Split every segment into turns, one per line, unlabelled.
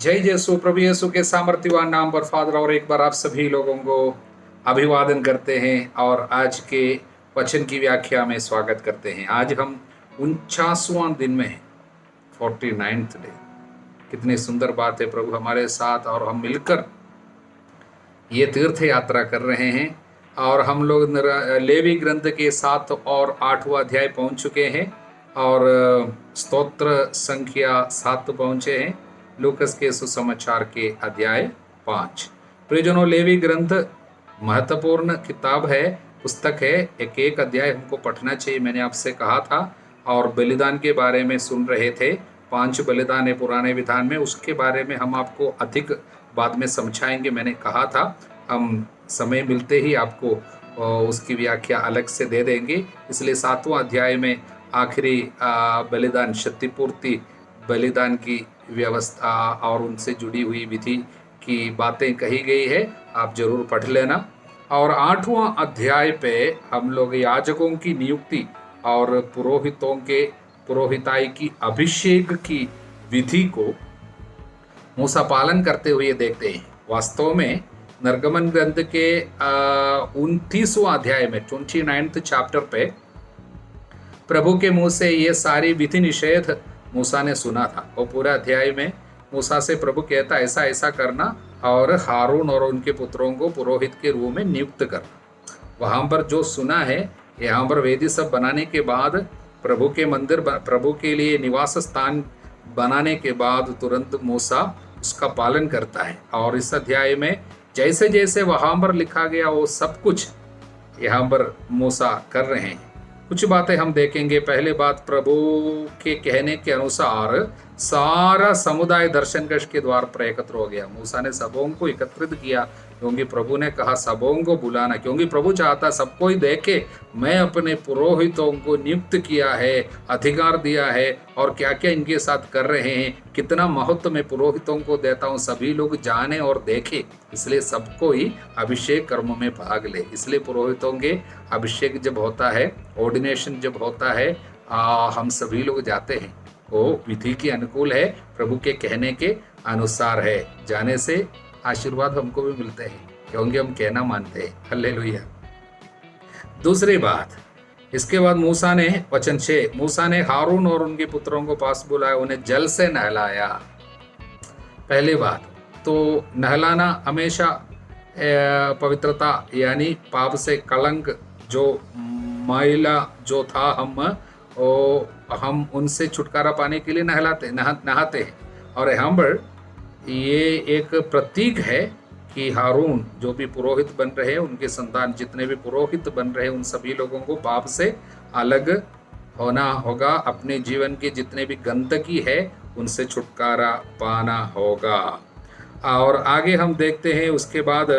जय यीशु। प्रभु यीशु के सामर्थ्यवान नाम पर फादर और एक बार आप सभी लोगों को अभिवादन करते हैं और आज के वचन की व्याख्या में स्वागत करते हैं। आज हम 49वां दिन में हैं, 49th डे। कितनी सुंदर बात है, प्रभु हमारे साथ और हम मिलकर ये तीर्थ यात्रा कर रहे हैं और हम लोग लेवी ग्रंथ के 7 और 8वां अध्याय पहुंच चुके हैं और स्तोत्र संख्या 7 पहुंचे हैं, लूकस के सुसमाचार के अध्याय 5। प्रियजनों, लेवी ग्रंथ महत्वपूर्ण किताब है, पुस्तक है। एक एक अध्याय हमको पढ़ना चाहिए, मैंने आपसे कहा था। और बलिदान के बारे में सुन रहे थे, 5 बलिदान है पुराने विधान में, उसके बारे में हम आपको अधिक बाद में समझाएंगे। मैंने कहा था हम समय मिलते ही आपको उसकी व्याख्या अलग से दे देंगे। इसलिए 7वां अध्याय में आखिरी बलिदान, क्षतिपूर्ति बलिदान की व्यवस्था और उनसे जुड़ी हुई विधि की बातें कही गई है, आप जरूर पढ़ लेना। और 8वां अध्याय पे हम लोग याजकों की नियुक्ति और पुरोहितों के पुरोहिताई की अभिषेक की विधि को मूसा पालन करते हुए देखते हैं। वास्तव में निर्गमन ग्रंथ के 29वां अध्याय में 29th चैप्टर पे प्रभु के मुंह से ये सारी विधि निषेध मूसा ने सुना था। वो पूरा अध्याय में मूसा से प्रभु कहता ऐसा ऐसा करना और हारून और उनके पुत्रों को पुरोहित के रूप में नियुक्त करना। वहाँ पर जो सुना है, यहाँ पर वेदी सब बनाने के बाद, प्रभु के मंदिर, प्रभु के लिए निवास स्थान बनाने के बाद तुरंत मूसा उसका पालन करता है। और इस अध्याय में जैसे जैसे वहाँ पर लिखा गया वो सब कुछ यहाँ पर मूसा कर रहे हैं। कुछ बातें हम देखेंगे। पहले बात, प्रभु के कहने के अनुसार सारा समुदाय दर्शन कक्ष के द्वार पर एकत्र हो गया। मूसा ने सबों को एकत्रित किया क्योंकि प्रभु ने कहा सबों को बुलाना, क्योंकि प्रभु चाहता सबको ही देखे। मैं अपने पुरोहितों को नियुक्त किया है, अधिकार दिया है और क्या क्या इनके साथ कर रहे हैं, कितना महत्व मैं पुरोहितों को देता हूँ, सभी लोग जाने और देखे। इसलिए सबको ही अभिषेक कर्म में भाग ले। इसलिए पुरोहितों के अभिषेक जब होता है, ऑर्डिनेशन जब होता है, हम सभी लोग जाते हैं। वो विधि के अनुकूल है, प्रभु के कहने के अनुसार है। जाने से आशीर्वाद हमको भी मिलते हैं क्योंकि हम कहना मानते हैं। हालेलुया। दूसरी बात, इसके बाद मूसा ने, वचन 6, मूसा ने हारून और उनके पुत्रों को पास बुलाया, उन्हें जल से नहलाया। पहली बात तो नहलाना हमेशा पवित्रता यानी पाप से कलंक, जो मैला जो था, हम उनसे छुटकारा पाने के लिए नहाते हैं। और यहाँ पर ये एक प्रतीक है कि हारून जो भी पुरोहित बन रहे हैं, उनके संतान जितने भी पुरोहित बन रहे हैं, उन सभी लोगों को पाप से अलग होना होगा। अपने जीवन के जितने भी गंदगी है उनसे छुटकारा पाना होगा। और आगे हम देखते हैं, उसके बाद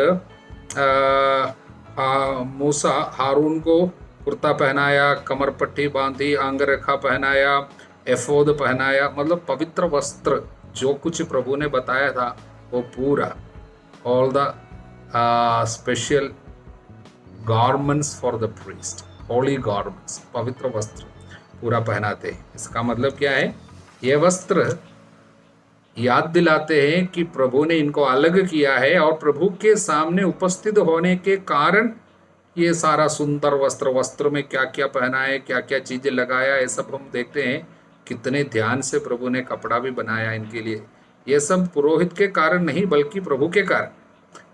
मूसा हारून को कुर्ता पहनाया, कमर पट्टी बांधी, अंगरखा पहनाया, एफोद पहनाया, मतलब पवित्र वस्त्र जो कुछ प्रभु ने बताया था वो पूरा, all the special garments for the priest, Holi garments, पवित्र वस्त्र पूरा पहनाते हैं। इसका मतलब क्या है? ये वस्त्र याद दिलाते हैं कि प्रभु ने इनको अलग किया है और प्रभु के सामने उपस्थित होने के कारण ये सारा सुंदर वस्त्र में क्या क्या पहना है, क्या क्या चीजें लगाया, ये सब हम देखते हैं। कितने ध्यान से प्रभु ने कपड़ा भी बनाया इनके लिए। ये सब पुरोहित के कारण नहीं बल्कि प्रभु के कारण,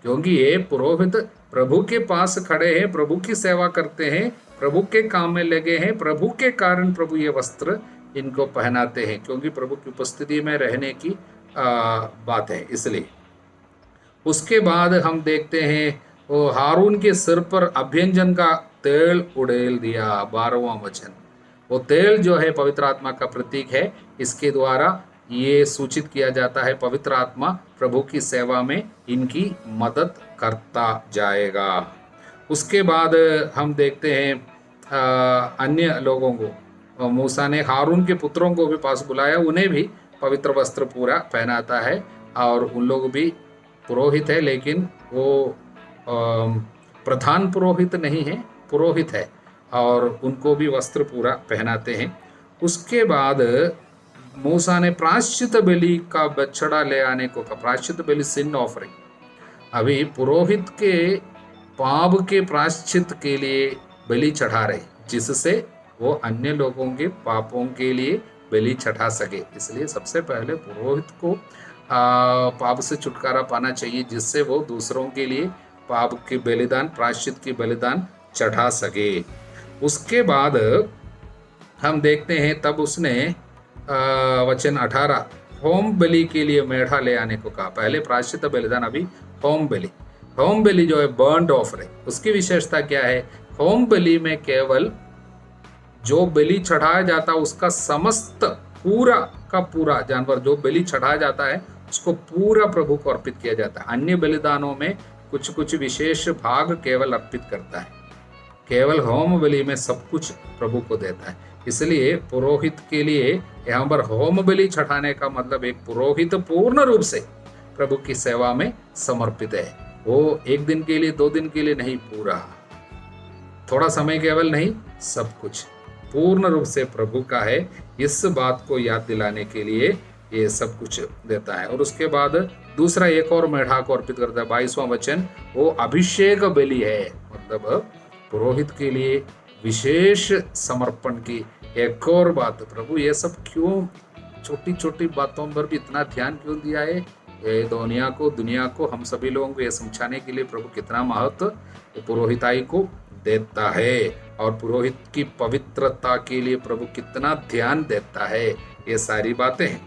क्योंकि ये पुरोहित प्रभु के पास खड़े हैं, प्रभु की सेवा करते हैं, प्रभु के काम में लगे हैं। प्रभु के कारण प्रभु ये वस्त्र इनको पहनाते हैं, क्योंकि प्रभु की उपस्थिति में रहने की बात है, इसलिए। उसके बाद हम देखते हैं वो हारून के सिर पर अभ्यंजन का तेल उड़ेल दिया, 12वां वचन। वो तेल जो है पवित्र आत्मा का प्रतीक है। इसके द्वारा ये सूचित किया जाता है पवित्र आत्मा प्रभु की सेवा में इनकी मदद करता जाएगा। उसके बाद हम देखते हैं अन्य लोगों को, मूसा ने हारून के पुत्रों को भी पास बुलाया, उन्हें भी पवित्र वस्त्र पूरा पहनाता है। और उन लोग भी पुरोहित है, लेकिन वो प्रधान पुरोहित नहीं है, पुरोहित है, और उनको भी वस्त्र पूरा पहनाते हैं। उसके बाद मूसा ने प्रायश्चित बलि का बछड़ा ले आने को कहा। प्रायश्चित बलि सिन ऑफरिंग। अभी पुरोहित के पाप के प्रायश्चित के लिए बलि चढ़ा रहे, जिससे वो अन्य लोगों के पापों के लिए बलि चढ़ा सके। इसलिए सबसे पहले पुरोहित को पाप से छुटकारा पाना चाहिए, जिससे वो दूसरों के लिए पाप के बलिदान, प्रायश्चित की बलिदान चढ़ा सके। उसके बाद हम देखते हैं, तब उसने वचन 18 होम बलि के लिए मेढ़ा ले आने को कहा। पहले प्रायश्चित बलिदान, अभी होम बलि। होम बलि जो है बर्न्ड ऑफरिंग, उसकी विशेषता क्या है? होम बलि में केवल जो बलि चढ़ाया जाता है उसका समस्त पूरा का पूरा जानवर जो बलि चढ़ाया जाता है उसको पूरा प्रभु को अर्पित किया जाता है। अन्य बलिदानों में कुछ कुछ विशेष भाग केवल अर्पित करता है, केवल होम बलि में सब कुछ प्रभु को देता है। इसलिए पुरोहित के लिए यहाँ पर होम बलि चढ़ाने का मतलब एक पुरोहित पूर्ण रूप से प्रभु की सेवा में समर्पित है। वो एक दिन के लिए, 2 दिन के लिए नहीं, पूरा थोड़ा समय केवल नहीं, सब कुछ पूर्ण रूप से प्रभु का है। इस बात को याद दिलाने के लिए ये सब कुछ देता है। और उसके बाद दूसरा एक और मेढ़ा को अर्पित करता है। 22वां वचन, वो अभिषेक बलि है, मतलब पुरोहित के लिए विशेष समर्पण की एक और बात। प्रभु ये सब क्यों, छोटी छोटी बातों पर भी इतना ध्यान क्यों दिया है? ये दुनिया को हम सभी लोगों को ये समझाने के लिए प्रभु कितना महत्व पुरोहिताई को देता है, और पुरोहित की पवित्रता के लिए प्रभु कितना ध्यान देता है। ये सारी बातें हैं।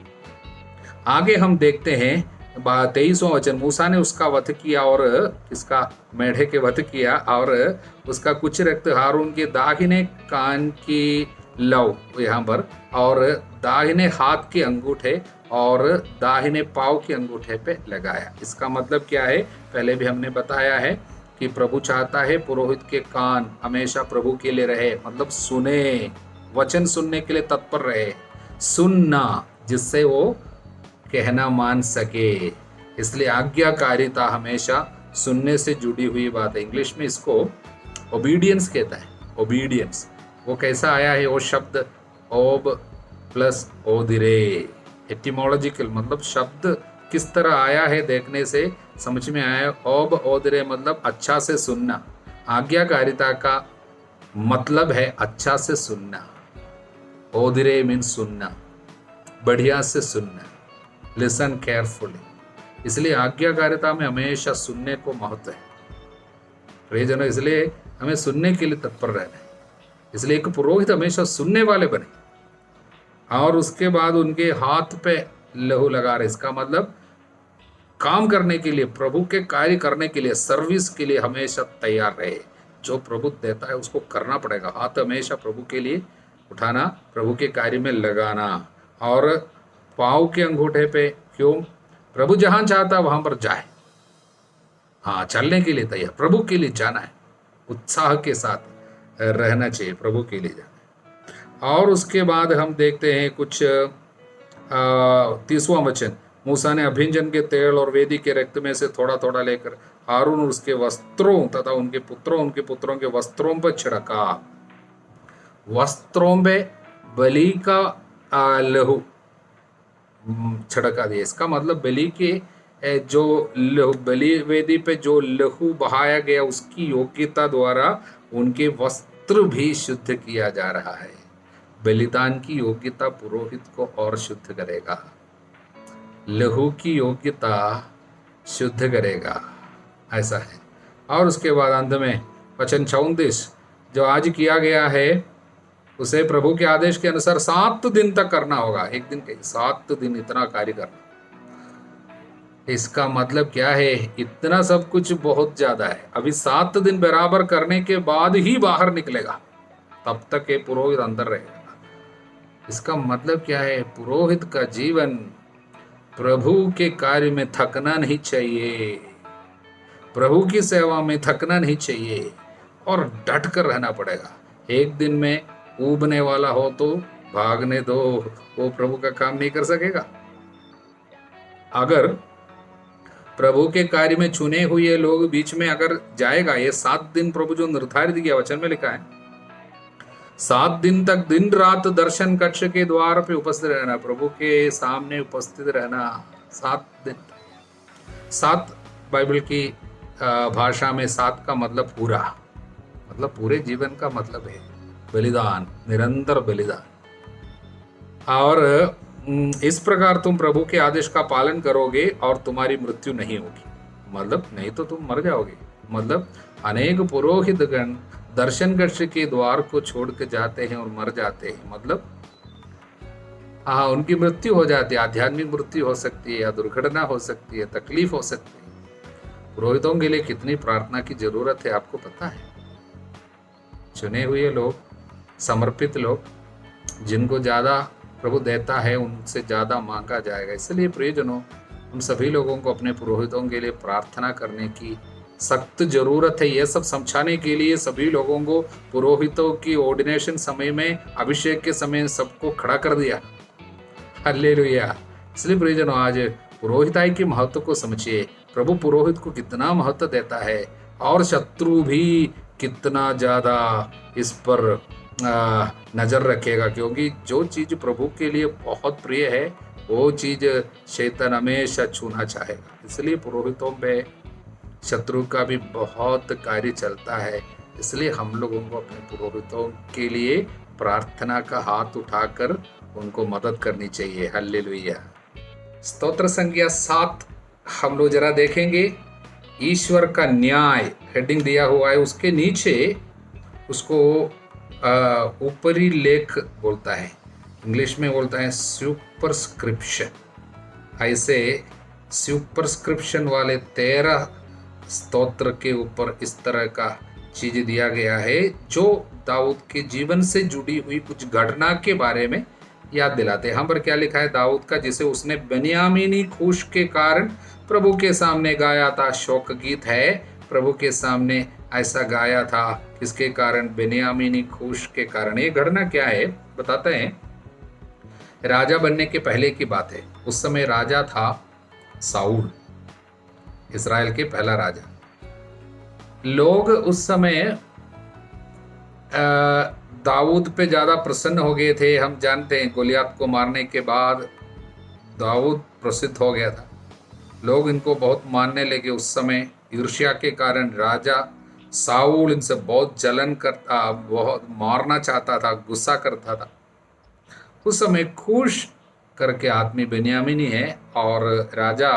आगे हम देखते हैं 23वां वचन, मूसा ने उसका वध किया, और इसका मेढ़े के वध किया, और उसका कुछ रक्त हारून के दाहिने कान की लव यहाँ पर, और दाहिने हाथ के अंगूठे और दाहिने पाँव के अंगूठे पे लगाया। इसका मतलब क्या है? पहले भी हमने बताया है कि प्रभु चाहता है पुरोहित के कान हमेशा प्रभु के लिए रहे, मतलब सुने, वचन सुनने के लिए तत्पर रहे, सुनना, जिससे वो कहना मान सके। इसलिए आज्ञाकारिता हमेशा सुनने से जुड़ी हुई बात है। इंग्लिश में इसको ओबीडियंस कहता है। ओबीडियंस वो कैसा आया है? वो शब्द ओब प्लस ओदिरे, एटिमोलॉजिकल, मतलब शब्द किस तरह आया है देखने से समझ में आया। ओब ओदरे मतलब अच्छा से सुनना। आज्ञाकारिता का मतलब है अच्छा से सुनना। ओदरे मीन्स सुनना, बढ़िया से सुनना, लिसन केयरफुली। इसलिए आज्ञाकारिता में हमेशा सुनने को महत्व है। प्रियजनों, इसलिए हमें सुनने के लिए तत्पर रहना है। इसलिए एक पुरोहित हमेशा सुनने वाले बने। और उसके बाद उनके हाथ पे लहू लगा रहे, इसका मतलब काम करने के लिए, प्रभु के कार्य करने के लिए, सर्विस के लिए हमेशा तैयार रहे। जो प्रभु देता है उसको करना पड़ेगा। हाथ हमेशा प्रभु के लिए उठाना, प्रभु के कार्य में लगाना। और पाँव के अंगूठे पे क्यों? प्रभु जहां चाहता वहां पर जाए। हाँ, चलने के लिए तैयार, प्रभु के लिए जाना है, उत्साह के साथ रहना चाहिए, प्रभु के लिए जाना है। और उसके बाद हम देखते हैं कुछ 30वां वचन, मूसा ने अभिंजन के तेल और वेदी के रक्त में से थोड़ा थोड़ा लेकर हारून और उसके वस्त्रों तथा उनके पुत्रों के वस्त्रों पर छिड़का। वस्त्रों पे बलि का लहू छिड़का दिया। इसका मतलब बलि के जो बलि वेदी पे जो लहू बहाया गया उसकी योग्यता द्वारा उनके वस्त्र भी शुद्ध किया जा रहा है। बलिदान की योग्यता पुरोहित को और शुद्ध करेगा, लहू की योग्यता शुद्ध करेगा, ऐसा है। और उसके बाद अंत में वचन 34, जो आज किया गया है उसे प्रभु के आदेश के अनुसार 7 दिन तक करना होगा। एक दिन के 7 दिन इतना कार्य करना। इसका मतलब क्या है? इतना सब कुछ बहुत ज्यादा है। अभी 7 दिन बराबर करने के बाद ही बाहर निकलेगा, तब तक ये पुरोहित अंदर रहेगा। इसका मतलब क्या है? पुरोहित का जीवन प्रभु के कार्य में थकना नहीं चाहिए, प्रभु की सेवा में थकना नहीं चाहिए, और डट कर रहना पड़ेगा। एक दिन में ऊबने वाला हो तो भागने दो, वो प्रभु का काम नहीं कर सकेगा। अगर प्रभु के कार्य में चुने हुए लोग बीच में अगर जाएगा, ये 7 दिन प्रभु जो निर्धारित किया, वचन में लिखा है 7 दिन तक दिन रात दर्शन कक्ष के द्वार पे उपस्थित रहना, प्रभु के सामने उपस्थित रहना 7 दिन। 7 बाइबल की भाषा में 7 का मतलब पूरा, मतलब पूरे जीवन का मतलब है बलिदान, निरंतर बलिदान। और इस प्रकार तुम प्रभु के आदेश का पालन करोगे और तुम्हारी मृत्यु नहीं होगी, मतलब नहीं तो तुम मर जाओगे। मतलब अनेक पुरोहित गण दर्शन कक्ष के द्वार को छोड़ के जाते हैं और मर जाते हैं, मतलब हाँ उनकी मृत्यु हो जाती है, आध्यात्मिक मृत्यु हो सकती है या दुर्घटना हो सकती है, तकलीफ हो सकती है। पुरोहितों के लिए कितनी प्रार्थना की जरूरत है आपको पता है। चुने हुए लोग, समर्पित लोग, जिनको ज्यादा प्रभु देता है उनसे ज्यादा मांगा जाएगा। इसलिए प्रियजनों, हम सभी लोगों को अपने पुरोहितों के लिए प्रार्थना करने की सख्त जरूरत है। यह सब समझाने के लिए सभी लोगों को पुरोहितों की ऑर्डिनेशन समय में, अभिषेक के समय सबको खड़ा कर दिया। हालेलुया। इसलिए प्रियजनों, आज पुरोहिताई के महत्व को समझिए। प्रभु पुरोहित को कितना महत्व देता है और शत्रु भी कितना ज्यादा इस पर नजर रखेगा, क्योंकि जो चीज प्रभु के लिए बहुत प्रिय है वो चीज शैतान हमेशा छूना चाहेगा। इसलिए पुरोहितों पे शत्रु का भी बहुत कार्य चलता है। इसलिए हम लोगों को अपने पुरोहितों के लिए प्रार्थना का हाथ उठाकर उनको मदद करनी चाहिए। हालेलुया। स्तोत्र संज्ञा 7 हम लोग जरा देखेंगे। ईश्वर का न्याय हेडिंग दिया हुआ है, उसके नीचे उसको ऊपरी लेख बोलता है, इंग्लिश में बोलता है सुपरस्क्रिप्शन। ऐसे सुपरस्क्रिप्शन वाले 13 स्तोत्र के ऊपर इस तरह का चीज दिया गया है जो दाऊद के जीवन से जुड़ी हुई कुछ घटना के बारे में याद दिलाते हैं। हम पर क्या लिखा है दाऊद का, जिसे उसने बेन्यामीनी खूश के कारण प्रभु के सामने गाया था। शोक गीत है, प्रभु के सामने ऐसा गाया था, किसके कारण? बेन्यामीनी खूश के कारण। ये घटना क्या है बताते हैं। राजा बनने के पहले की बात है। उस समय राजा था साउल, इस्राएल के पहला राजा। लोग उस समय दाऊद पे ज्यादा प्रसन्न हो गए थे। हम जानते हैं गोलियात को मारने के बाद दाऊद प्रसिद्ध हो गया था, लोग इनको बहुत मानने लगे। उस समय ईर्ष्या के कारण राजा साउल इनसे बहुत जलन करता, बहुत मारना चाहता था, गुस्सा करता था। उस समय खूश करके आदमी बेन्यामीनी है और राजा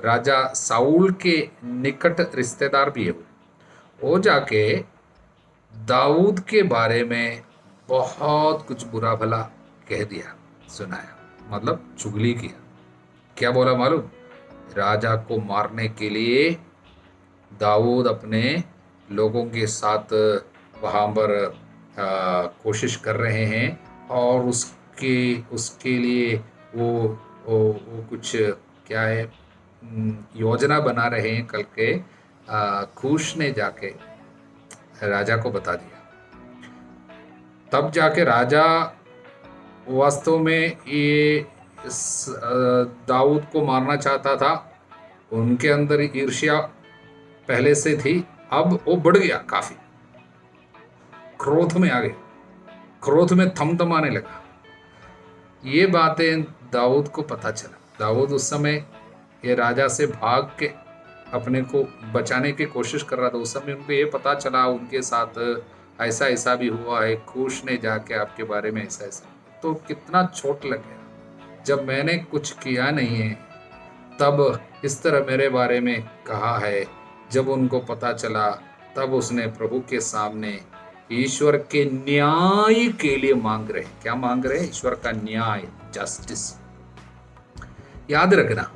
राजा साउल के निकट रिश्तेदार भी है। वो जाके दाऊद के बारे में बहुत कुछ बुरा भला कह दिया, सुनाया, मतलब चुगली किया। क्या बोला मालूम? राजा को मारने के लिए दाऊद अपने लोगों के साथ वहाँ पर कोशिश कर रहे हैं और उसके लिए वो कुछ क्या है योजना बना रहे हैं। कल के खूश ने जाके राजा को बता दिया। तब जाके राजा वास्तव में ये दाऊद को मारना चाहता था। उनके अंदर ईर्ष्या पहले से थी, अब वो बढ़ गया, काफी क्रोध में आ गए, क्रोध में थमथमाने लगा। ये बातें दाऊद को पता चला। दाऊद उस समय ये राजा से भाग के अपने को बचाने की कोशिश कर रहा था। उस समय उनको ये पता चला उनके साथ ऐसा ऐसा भी हुआ है, खूश ने जाके आपके बारे में ऐसा ऐसा। तो कितना चोट लग गया, जब मैंने कुछ किया नहीं है तब इस तरह मेरे बारे में कहा है। जब उनको पता चला तब उसने प्रभु के सामने ईश्वर के न्याय के लिए मांग रहे। क्या मांग रहे? ईश्वर का न्याय, जस्टिस। याद रखना,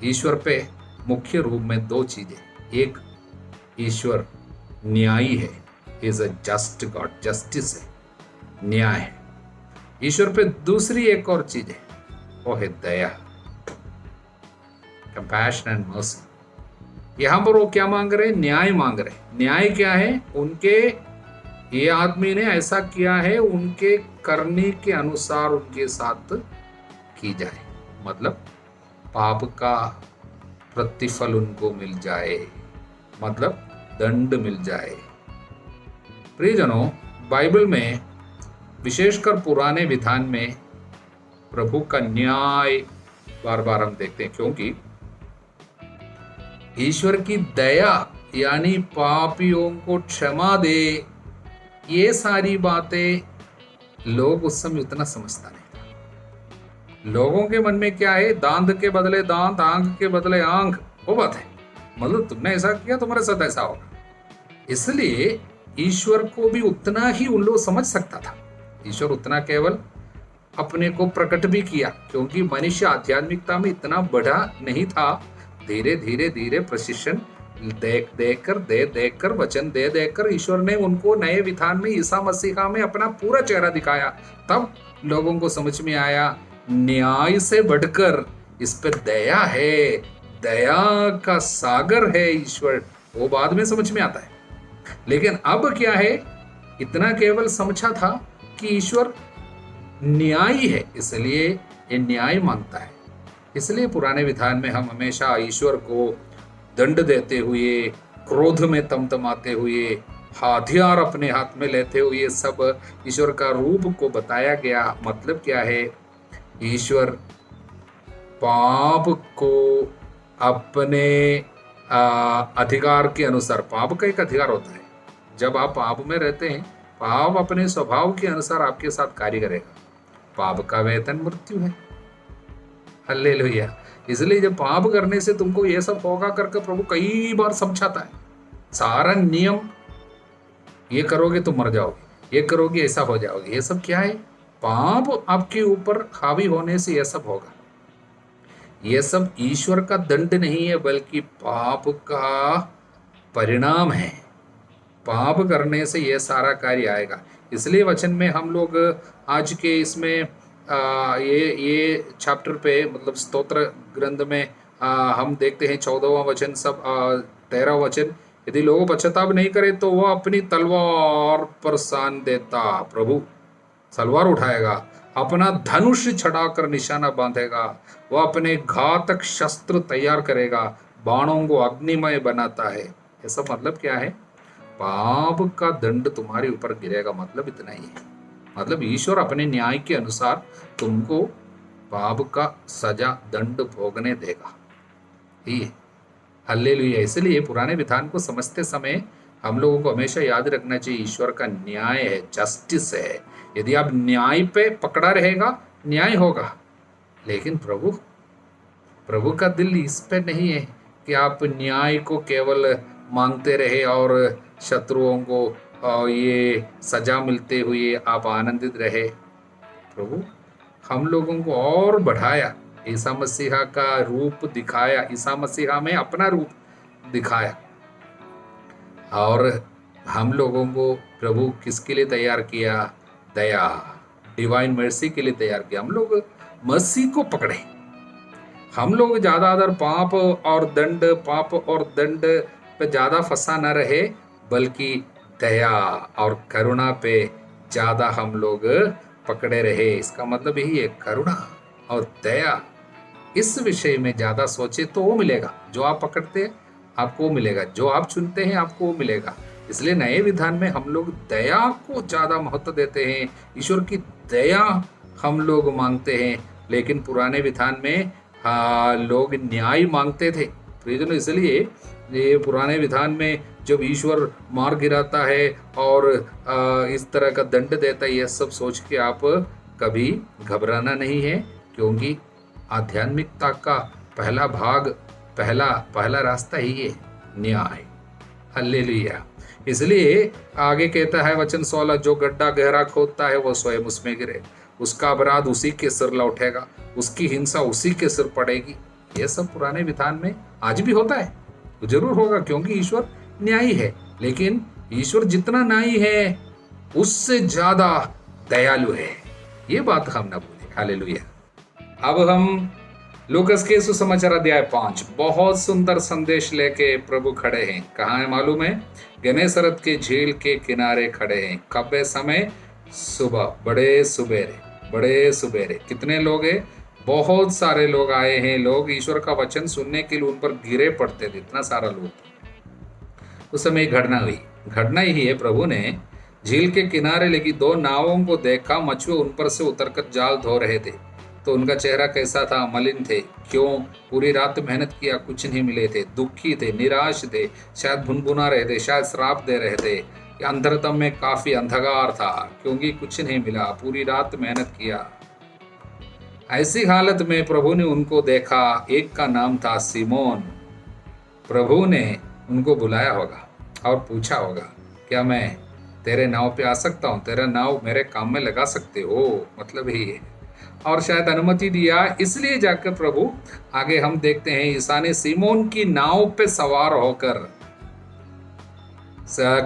ईश्वर पे मुख्य रूप में 2 चीजें। एक, ईश्वर न्यायी है, is a just God, justice है, न्याय है। ईश्वर पे दूसरी एक और चीज है, वो है दया, कंपैशन एंड मर्सी। यहां पर वो क्या मांग रहे? न्याय मांग रहे। न्याय क्या है? उनके ये आदमी ने ऐसा किया है, उनके करने के अनुसार उनके साथ की जाए, मतलब पाप का प्रतिफल उनको मिल जाए, मतलब दंड मिल जाए। प्रियजनों, बाइबल में विशेषकर पुराने विधान में प्रभु का न्याय बार बार हम देखते हैं, क्योंकि ईश्वर की दया यानी पापियों को क्षमा दे, ये सारी बातें लोग उस समय उतना समझता नहीं था। लोगों के मन में क्या है, दांत के बदले दांत, आंख के बदले आंख, वो बात है। मतलब तुमने ऐसा किया, तुम्हारे साथ ऐसा होगा। इसलिए ईश्वर को भी उतना ही उन लोग समझ सकता था। ईश्वर उतना केवल अपने को प्रकट भी किया, क्योंकि मनुष्य आध्यात्मिकता में इतना बढ़ा नहीं था। धीरे धीरे धीरे प्रशिक्षण देकर वचन दे देकर ईश्वर ने उनको नए विधान में ईसा मसीहा में अपना पूरा चेहरा दिखाया। तब लोगों को समझ में आया न्याय से बढ़कर इस पे दया है, दया का सागर है ईश्वर। वो बाद में समझ में आता है। लेकिन अब क्या है, इतना केवल समझा था कि ईश्वर न्यायी है, इसलिए ये न्याय मांगता है। इसलिए पुराने विधान में हम हमेशा ईश्वर को दंड देते हुए, क्रोध में तमतमाते हुए, हथियार अपने हाथ में लेते हुए सब ईश्वर का रूप को बताया गया। मतलब क्या है, ईश्वर पाप को अपने अधिकार के अनुसार, पाप का एक अधिकार होता है, जब आप पाप में रहते हैं, पाप अपने स्वभाव के अनुसार आपके साथ कार्य करेगा। पाप का वेतन मृत्यु है। हालेलुया। इसलिए जब पाप करने से तुमको ये सब होगा करके प्रभु कई बार समझाता है। सारा नियम, ये करोगे तो मर जाओगे, ये करोगे ऐसा हो जाओगे, ये सब क्या है, पाप आपके ऊपर हावी होने से यह सब होगा। यह सब ईश्वर का दंड नहीं है, बल्कि पाप का परिणाम है। पाप करने से यह सारा कार्य आएगा। इसलिए वचन में हम लोग आज के इसमें ये चैप्टर पे, मतलब स्तोत्र ग्रंथ में हम देखते हैं 14वां वचन, सब 13वां वचन, यदि लोग पश्चाताप नहीं करे तो वह अपनी तलवार पर सान देता। प्रभु तलवार उठाएगा, अपना धनुष छड़ाकर निशाना बांधेगा, वह अपने घातक शस्त्र तैयार करेगा, बाणों को अग्निमय बनाता है। ये सब मतलब क्या है, पाप का दंड तुम्हारे ऊपर गिरेगा। मतलब इतना ही है। मतलब ईश्वर अपने न्याय के अनुसार तुमको पाप का सजा दंड भोगने देगा। ये हालेलुया। इसलिए पुराने विधान को समझते समय हम लोगों को हमेशा याद रखना चाहिए ईश्वर का न्याय है, जस्टिस है। यदि आप न्याय पे पकड़ा रहेगा, न्याय होगा। लेकिन प्रभु का दिल इस पे नहीं है कि आप न्याय को केवल मांगते रहे और शत्रुओं को ये सजा मिलते हुए आप आनंदित रहे। प्रभु हम लोगों को और बढ़ाया, ईसा मसीहा का रूप दिखाया, ईसा मसीहा में अपना रूप दिखाया। और हम लोगों को प्रभु किसके लिए तैयार किया, दया, डिवाइन मर्सी के लिए तैयार किया। हम लोग मर्सी को पकड़े। हम लोग ज़्यादातर पाप और दंड पे ज़्यादा फंसा न रहे, बल्कि दया और करुणा पे ज़्यादा हम लोग पकड़े रहे। इसका मतलब यही है, करुणा और दया, इस विषय में ज़्यादा सोचे तो वो मिलेगा। जो आप पकड़ते हैं आपको मिलेगा, जो आप चुनते हैं आपको वो मिलेगा। इसलिए नए विधान में हम लोग दया को ज़्यादा महत्व देते हैं, ईश्वर की दया हम लोग मांगते हैं। लेकिन पुराने विधान में लोग न्याय मांगते थे। प्रियजनों, इसलिए ये पुराने विधान में जब ईश्वर मार गिराता है और इस तरह का दंड देता है, यह सब सोच के आप कभी घबराना नहीं है, क्योंकि आध्यात्मिकता का पहला भाग, पहला रास्ता ही है न्याय। हालेलुया। इसलिए आगे कहता है वचन 16, जो गड्ढा गहरा खोदता है वो स्वयं उसमें गिरे, उसका अपराध उसी के सिर लौटेगा, उसकी हिंसा उसी के सिर पड़ेगी। यह सब पुराने विधान में आज भी होता है, जरूर होगा, क्योंकि ईश्वर न्यायी है। लेकिन ईश्वर जितना न्यायी है उससे ज्यादा दयालु है। ये बात हम ना भूलें। हालेलुया। अब हम लूकास के सुसमाचार अध्याय 5, बहुत सुंदर संदेश लेके प्रभु खड़े हैं। कहाँ है मालूम है? गनेसरत के झील के किनारे खड़े हैं। कब है समय? सुबह, बड़े सुबेरे। कितने लोग हैं? बहुत सारे लोग आए हैं। लोग ईश्वर का वचन सुनने के लिए उन पर गिरे पड़ते थे, इतना सारा लोग। उस समय घटना हुई। घटना यही है, प्रभु ने झील के किनारे लगी 2 नावों को देखा। मछुए उन पर से उतरकर जाल धो रहे थे। तो उनका चेहरा कैसा था? मलिन थे। क्यों? पूरी रात मेहनत किया, कुछ नहीं मिले थे। दुखी थे, निराश थे, शायद भुनभुना रहे थे, शायद श्राप दे रहे थे। अंतरतम में काफी अंधकार था, क्योंकि कुछ नहीं मिला, पूरी रात मेहनत किया। ऐसी हालत में प्रभु ने उनको देखा। एक का नाम था सिमोन। प्रभु ने उनको बुलाया होगा और पूछा होगा, क्या मैं तेरे नाव पे आ सकता हूँ? तेरा नाव मेरे काम में लगा सकते हो? मतलब यही है। और शायद अनुमति दिया, इसलिए जाकर प्रभु आगे हम देखते हैं ईसा ने सिमोन की नाव पे सवार होकर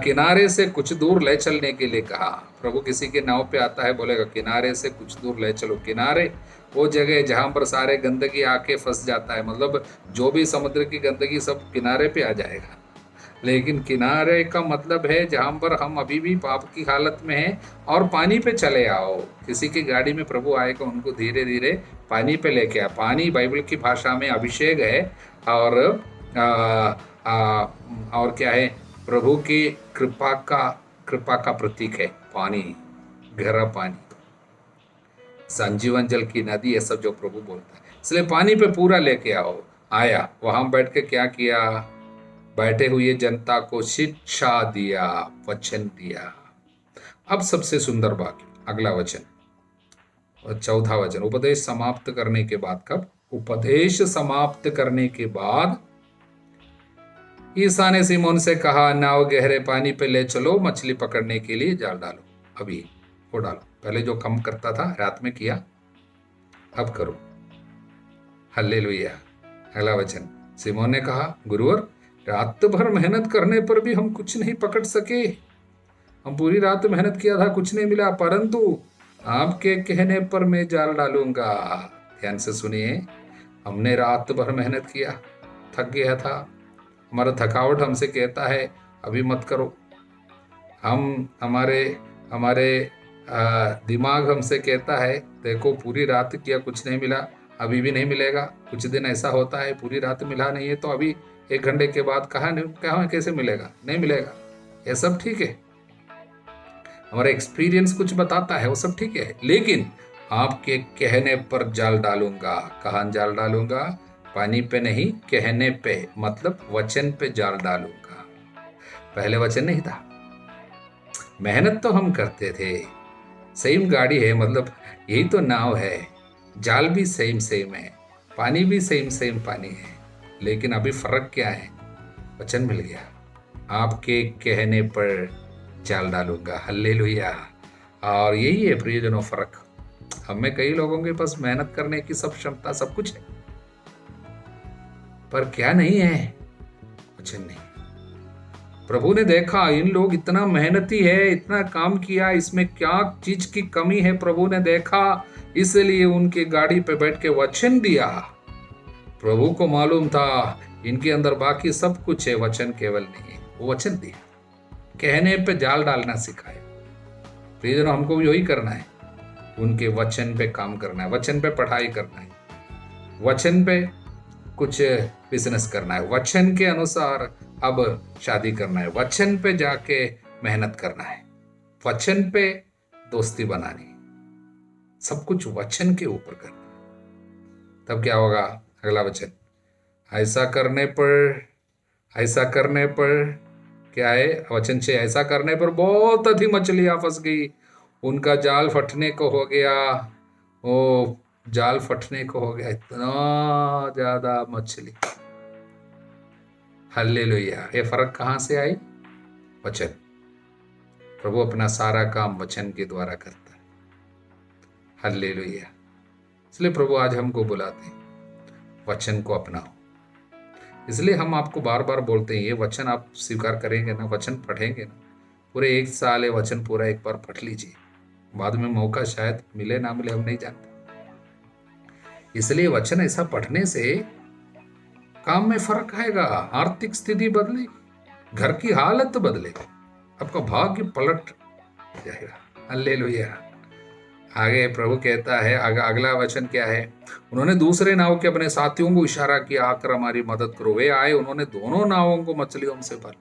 किनारे से कुछ दूर ले चलने के लिए कहा। प्रभु किसी के नाव पे आता है, बोलेगा किनारे से कुछ दूर ले चलो। किनारे वो जगह जहां पर सारे गंदगी आके फंस जाता है, मतलब जो भी समुद्र की गंदगी सब किनारे पे आ जाएगा। लेकिन किनारे का मतलब है जहां पर हम अभी भी पाप की हालत में हैं और पानी पे चले आओ। किसी की गाड़ी में प्रभु आएगा, उनको धीरे धीरे पानी पे लेके आ। पानी बाइबल की भाषा में अभिषेक है और और क्या है? प्रभु की कृपा का प्रतीक है। पानी, गहरा पानी, संजीवन जल की नदी, ये सब जो प्रभु बोलता है। इसलिए पानी पे पूरा लेके आओ। आया, वहां बैठ के क्या किया? बैठे हुए जनता को शिक्षा दिया, वचन दिया। अब सबसे सुंदर वाक्य, अगला वचन, 14वां वचन। उपदेश समाप्त करने के बाद, कब? उपदेश समाप्त करने के बाद ईसा ने सिमोन से कहा, नाव गहरे पानी पे ले चलो, मछली पकड़ने के लिए जाल डालो। अभी वो डालो। पहले जो कम करता था, रात में किया, अब करो। हालेलुया। अगला वचन, सिमोन ने कहा, गुरुवर, रात भर मेहनत करने पर भी हम कुछ नहीं पकड़ सके। हम पूरी रात मेहनत किया था, कुछ नहीं मिला, परंतु आपके कहने पर मैं जाल डालूंगा। ध्यान से सुनिए, हमने रात भर मेहनत किया, थक गया था। हमारा थकावट हमसे कहता है अभी मत करो। हमारे दिमाग हमसे कहता है देखो पूरी रात किया, कुछ नहीं मिला, अभी भी नहीं मिलेगा। कुछ दिन ऐसा होता है पूरी रात मिला नहीं है तो अभी 1 घंटे के बाद कहाँ कैसे मिलेगा? नहीं मिलेगा। ये सब ठीक है, हमारा एक्सपीरियंस कुछ बताता है, वो सब ठीक है, लेकिन आपके कहने पर जाल डालूंगा। कहाँ जाल डालूंगा? पानी पे नहीं, कहने पे, मतलब वचन पे जाल डालूंगा। पहले वचन नहीं था। मेहनत तो हम करते थे, सेम गाड़ी है, मतलब यही तो नाव है, जाल भी सेम है, पानी भी सेम पानी है, लेकिन अभी फर्क क्या है? वचन मिल गया। आपके कहने पर जाल डालूंगा। हल्लेलुया। और यही है प्रियजनों फर्क। हमें कई लोगों के पास मेहनत करने की सब क्षमता, सब कुछ है, पर क्या नहीं है? वचन नहीं। प्रभु ने देखा इन लोग इतना मेहनती है, इतना काम किया, इसमें क्या चीज की कमी है? प्रभु ने देखा, इसलिए उनकी गाड़ी पे बैठ के वचन दिया। प्रभु को मालूम था इनके अंदर बाकी सब कुछ है, वचन केवल नहीं है। वो वचन दिया, कहने पे जाल डालना सिखाया। प्रियजनों, हमको भी यही करना है, उनके वचन पे काम करना है, वचन पे पढ़ाई करना है, वचन पे कुछ बिजनेस करना है, वचन के अनुसार अब शादी करना है, वचन पे जाके मेहनत करना है, वचन पे दोस्ती बनानी, सब कुछ वचन के ऊपर करना। तब क्या होगा? अगला वचन, ऐसा करने पर क्या है? वचन 6, ऐसा करने पर बहुत अधिक मछलियां फंस गई, उनका जाल फटने को हो गया। ओ, जाल फटने को हो गया, इतना ज्यादा मछली। हालेलुया। ये फर्क कहां से आई? वचन। प्रभु अपना सारा काम वचन के द्वारा करता है। हालेलुया। इसलिए प्रभु आज हमको बुलाते हैं, वचन को अपनाओ। इसलिए हम आपको बार बार बोलते हैं, ये वचन आप स्वीकार करेंगे ना, वचन पढ़ेंगे ना, पूरे 1 साल ये वचन पूरा एक बार पढ़ लीजिए। बाद में मौका शायद मिले ना मिले, हम नहीं जानते। इसलिए वचन ऐसा पढ़ने से काम में फर्क आएगा, आर्थिक स्थिति बदलेगी, घर की हालत बदलेगी, आपका भाग्य पलट जाएगा। हालेलुया। आगे प्रभु कहता है, अगला वचन क्या है? उन्होंने दूसरे नाव के अपने साथियों को इशारा किया, आकर हमारी मदद करो। वे आए, उन्होंने दोनों नावों को मछलियों से भर।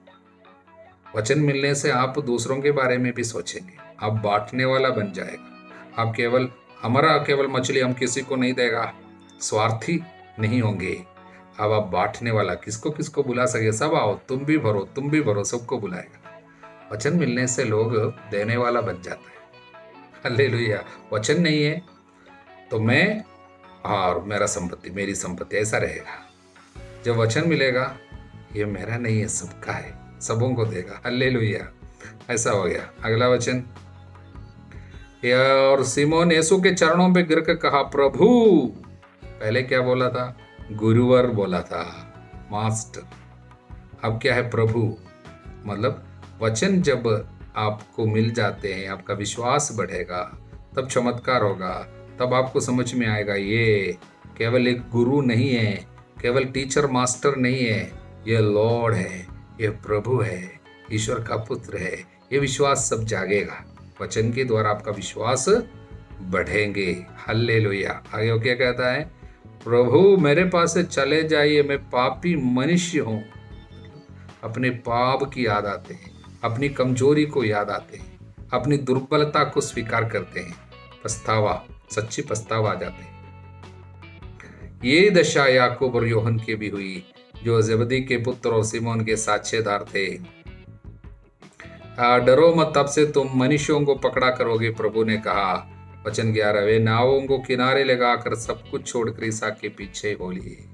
वचन मिलने से आप दूसरों के बारे में भी सोचेंगे, आप बांटने वाला बन जाएगा। आप केवल हमारा केवल मछली हम किसी को नहीं देगा, स्वार्थी नहीं होंगे। अब आप बांटने वाला, किसको किसको बुला सके, सब आओ, तुम भी भरो, सबको बुलाएगा। वचन मिलने से लोग देने वाला बन जाता है। हालेलुया। वचन नहीं है तो मैं और मेरा संपत्ति, मेरी संपत्ति, ऐसा रहेगा। जब वचन मिलेगा, ये मेरा नहीं है, सबका है, सबों को देगा। हालेलुया। ऐसा हो गया। अगला वचन, और सिमोन यीशु के चरणों पे गिर कर कहा, प्रभु। पहले क्या बोला था? गुरुवर बोला था, मास्टर। अब क्या है? प्रभु। मतलब वचन जब आपको मिल जाते हैं, आपका विश्वास बढ़ेगा, तब चमत्कार होगा। तब आपको समझ में आएगा ये केवल एक गुरु नहीं है, केवल टीचर मास्टर नहीं है, ये लॉर्ड है, ये प्रभु है, ईश्वर का पुत्र है। ये विश्वास सब जागेगा। वचन के द्वारा आपका विश्वास बढ़ेंगे। हल्लेलुया। आगे वो क्या कहता है? प्रभु मेरे पास से चले जाइए, मैं पापी मनुष्य हूँ। अपने पाप की याद आते हैं, अपनी कमजोरी को याद आते हैं, अपनी दुर्बलता को स्वीकार करते हैं, पछतावा, सच्ची पछतावा आ जाते हैं। ये दशा याकूब और यूहन्ना की भी हुई, जो जबदी के पुत्र और सिमोन के साझेदार थे। डरो मत, तब से तुम मनुष्यों को पकड़ा करोगे, प्रभु ने कहा। वचन 11, वे नावों को किनारे लगाकर सब कुछ छोड़कर ईसा के पीछे हो लिए।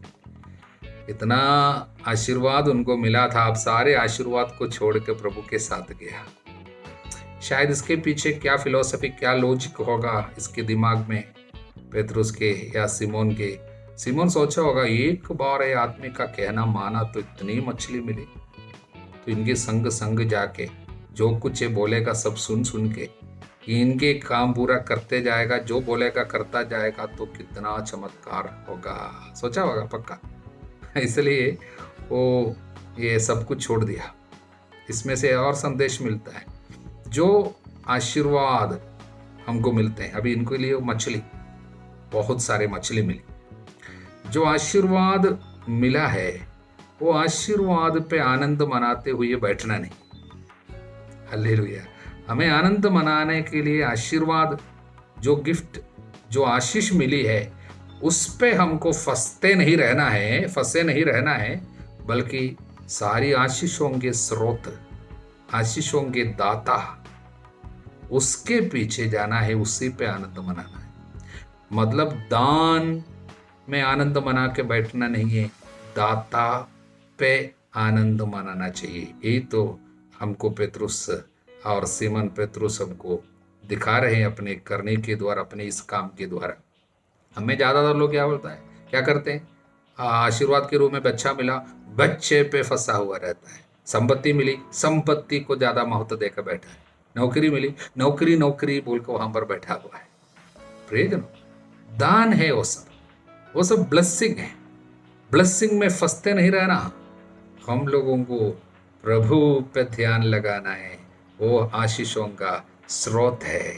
इतना आशीर्वाद उनको मिला था, अब सारे आशीर्वाद को छोड़कर प्रभु के साथ गया। शायद इसके पीछे क्या फिलॉसफी, क्या लॉजिक होगा इसके दिमाग में, पेतरुस के या सिमोन के। सिमोन सोचा होगा, एक बार ये आदमी का कहना माना तो इतनी मछली मिली, तो इनके संग जाके जो कुछ ये बोलेगा सब सुन के इनके काम पूरा करते जाएगा, जो बोलेगा करता जाएगा, तो कितना चमत्कार होगा। सोचा होगा पक्का। इसलिए वो ये सब कुछ छोड़ दिया। इसमें से और संदेश मिलता है, जो आशीर्वाद हमको मिलते हैं, अभी इनके लिए मछली, बहुत सारे मछली मिली, जो आशीर्वाद मिला है वो आशीर्वाद पे आनंद मनाते हुए बैठना नहीं। हालेलुया। हमें आनंद मनाने के लिए आशीर्वाद, जो गिफ्ट, जो आशीष मिली है, उस पे हमको फंसे नहीं रहना है, बल्कि सारी आशीषों के स्रोत, आशीषों के दाता, उसके पीछे जाना है, उसी पे आनंद मनाना है। मतलब दान में आनंद मना के बैठना नहीं है, दाता पे आनंद मनाना चाहिए। यही तो हमको पेतरुस और सीमन पेतरुस हमको दिखा रहे हैं अपने करने के द्वारा, अपने इस काम के द्वारा। हमें ज़्यादातर लोग क्या बोलता है, क्या करते हैं? आशीर्वाद के रूप में बच्चा मिला, बच्चे पे फंसा हुआ रहता है। संपत्ति मिली, संपत्ति को ज़्यादा महत्व देकर बैठा है। नौकरी मिली, नौकरी बोल कर वहां पर बैठा हुआ है। प्रेज दान है वो सब ब्लेसिंग है। ब्लेसिंग में फंसते नहीं रहना। हम लोगों को प्रभु पे ध्यान लगाना है। वो आशीषों का स्रोत है,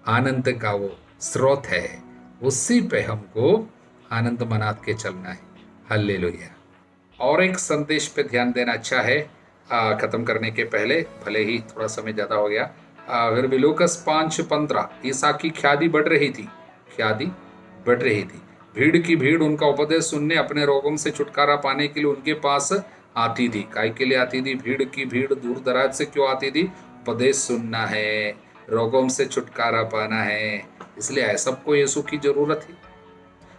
आनंद का वो स्रोत है, उसी पे हमको आनंद मना के चलना है। हालेलुया। और एक संदेश पे ध्यान देना अच्छा है खत्म करने के पहले, भले ही थोड़ा समय ज़्यादा हो गया। फिर भी लूकस 5:15, ईसा की ख्याति बढ़ रही थी। भीड़ की भीड़ उनका उपदेश सुनने, अपने रोगों से छुटकारा पाने के लिए उनके पास आती थी। काय के लिए आती थी? भीड़ की भीड़ दूर दराज से क्यों आती थी? उपदेश सुनना है, रोगों से छुटकारा पाना है, इसलिए सबको यीशु की जरूरत है।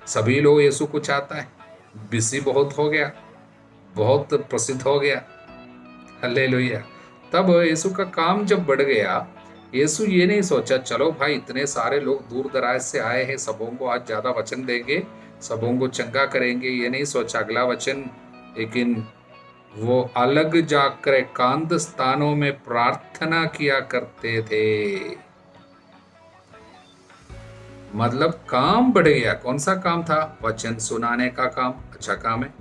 सभी लोग यीशु को चाहता है। बिजी बहुत हो गया, बहुत प्रसिद्ध हो गया। हालेलुया। तब यीशु का काम जब बढ़ गया, यीशु ये नहीं सोचा चलो भाई इतने सारे लोग दूर दराज से आए हैं, सबों को आज ज्यादा वचन देंगे, सबों को चंगा करेंगे, ये नहीं सोचा। अगला वचन, लेकिन वो अलग जाकर एकांत स्थानों में प्रार्थना किया करते थे। मतलब काम बढ़ गया। कौन सा काम था? वचन सुनाने का काम, अच्छा काम है।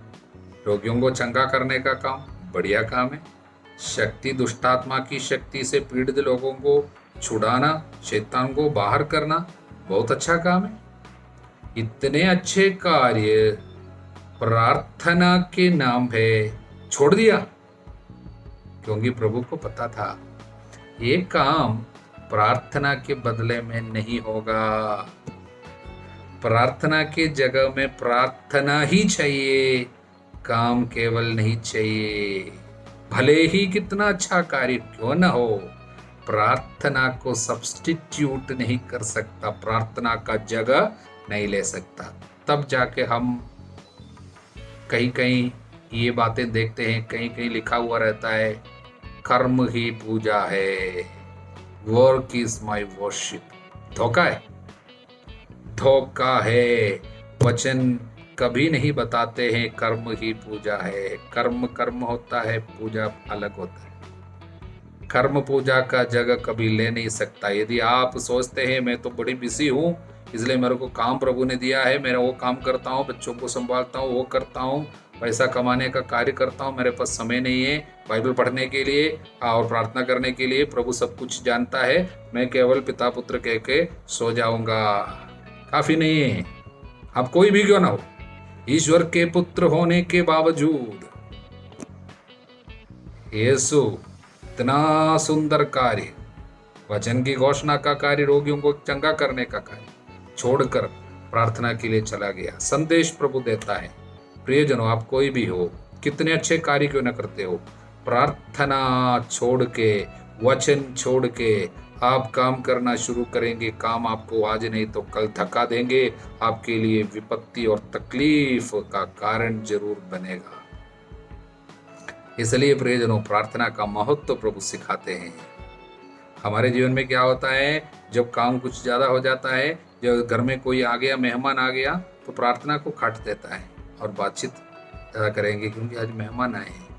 रोगियों को चंगा करने का काम, बढ़िया काम है। शक्ति, दुष्टात्मा की शक्ति से पीड़ित लोगों को छुड़ाना, शैतान को बाहर करना, बहुत अच्छा काम है। इतने अच्छे कार्य प्रार्थना के नाम पे छोड़ दिया। क्योंकि प्रभु को पता था ये काम प्रार्थना के बदले में नहीं होगा। प्रार्थना के जगह में प्रार्थना ही चाहिए, काम केवल नहीं चाहिए। भले ही कितना अच्छा कार्य क्यों न हो, प्रार्थना को सब्स्टिट्यूट नहीं कर सकता, प्रार्थना का जगह नहीं ले सकता। तब जाके हम कहीं कहीं ये बातें देखते हैं, कहीं कहीं लिखा हुआ रहता है कर्म ही पूजा है, वर्क इज माई वर्शिप। धोखा है, धोखा है। वचन कभी नहीं बताते हैं कर्म ही पूजा है। कर्म कर्म होता है, पूजा अलग होता है। कर्म पूजा का जगह कभी ले नहीं सकता। यदि आप सोचते हैं मैं तो बड़ी बिजी हूँ इसलिए मेरे को काम प्रभु ने दिया है, मेरा वो काम करता हूँ, बच्चों को संभालता हूँ, वो करता हूँ, पैसा कमाने का कार्य करता हूँ, मेरे पास समय नहीं है बाइबल पढ़ने के लिए और प्रार्थना करने के लिए, प्रभु सब कुछ जानता है, मैं केवल पिता पुत्र कह के सो जाऊंगा। काफी नहीं है। आप कोई भी क्यों ना हो, ईश्वर के पुत्र होने के बावजूद यीशु इतना सुंदर कार्य, वचन की घोषणा का कार्य, रोगियों को चंगा करने का कार्य छोड़कर प्रार्थना के लिए चला गया। संदेश प्रभु देता है, प्रियजनों आप कोई भी हो, कितने अच्छे कार्य क्यों न करते हो, प्रार्थना छोड़ के, वचन छोड़ के आप काम करना शुरू करेंगे, काम आपको आज नहीं तो कल थका देंगे, आपके लिए विपत्ति और तकलीफ का कारण जरूर बनेगा। इसलिए प्रियजनों प्रार्थना का महत्व प्रभु सिखाते हैं। हमारे जीवन में क्या होता है, जब काम कुछ ज़्यादा हो जाता है, जब घर में कोई आ गया, मेहमान आ गया, तो प्रार्थना को काट देता है और बातचीत ज़्यादा करेंगे क्योंकि आज मेहमान आए हैं।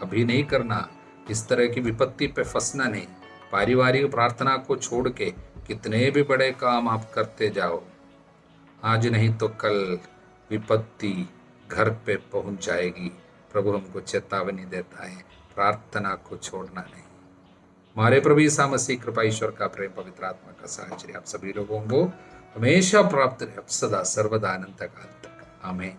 कभी नहीं करना, इस तरह की विपत्ति पे फंसना नहीं। पारिवारिक प्रार्थना को छोड़ के कितने भी बड़े काम आप करते जाओ, आज नहीं तो कल विपत्ति घर पे पहुंच जाएगी। प्रभु हमको चेतावनी देता है, प्रार्थना को छोड़ना नहीं। हमारे प्रभु यीशु मसीह कृपा, ईश्वर का प्रेम, पवित्र आत्मा का साहचर्य आप सभी लोगों को हमेशा प्राप्त रहे, अब सदा सर्वदा अनंत काल तक। आमीन।